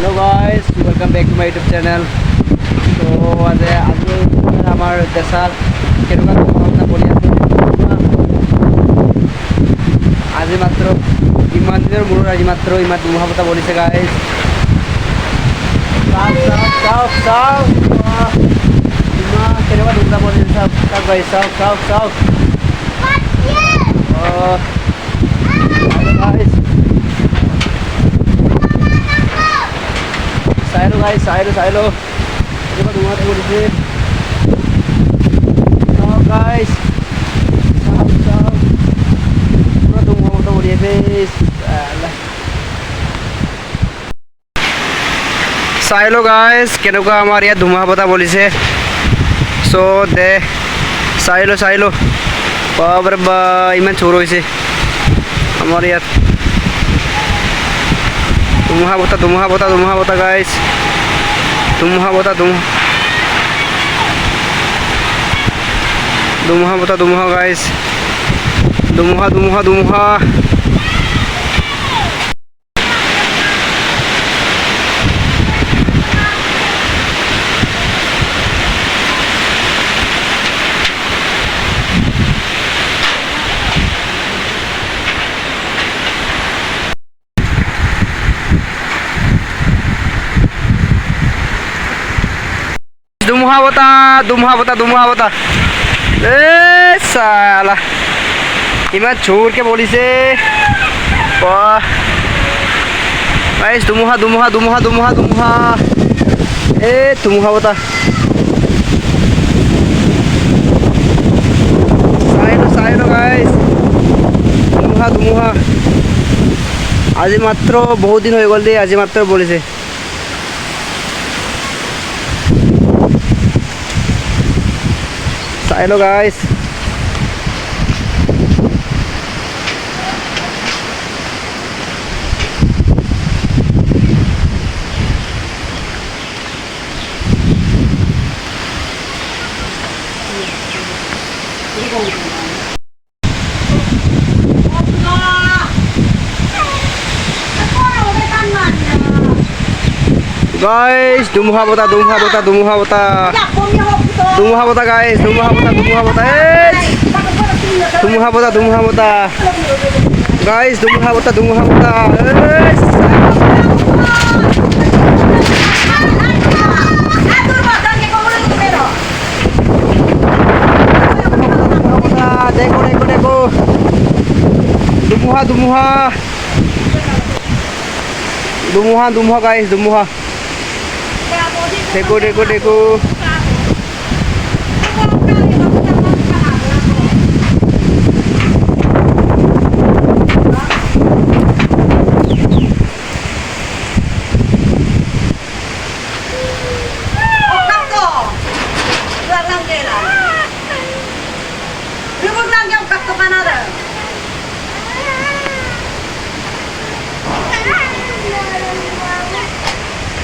Hello guys, welcome back to my YouTube channel. So आज আমাৰ দেশৰ কেনেকুৱা কথা বলি আছে আজি মাত্ৰ ইমান দিনৰ মূৰত আজি মাত্ৰ ইমান ধুমুহা বতাহ বলিছে গাইজ চাওক ইমান কেনেকুৱা ধুমুহা বলিছে চাওক গাইজ চাওক guys Silo. Coba dua tunggu di sini. Oh guys. Stop. Pura tunggu di base. Alah. Silo guys, কেনেকুৱা আমাৰ ইয়াত ধুমুহা বতাহ বলিছে সো দে Silo. বাপৰে বা ইমান চোৰ হৈছে আমাৰ ইয়াত ধুমুহা বতাহ guys. ধুমুহা বতাহ guys. ধুমুহা salah iman chur ke bolise wah guys dhumuha dhumuha bata sailo guys dhumuha আজি মাত্র বহুত দিন হয়ে গল দে আজি মাত্র বলিছে Hello guys. Guys, dhumuha bata guys, dhumuha bata guys, dhumuha bata देखो dhumuha guys dhumuha देखो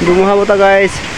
धुमुहा बता guys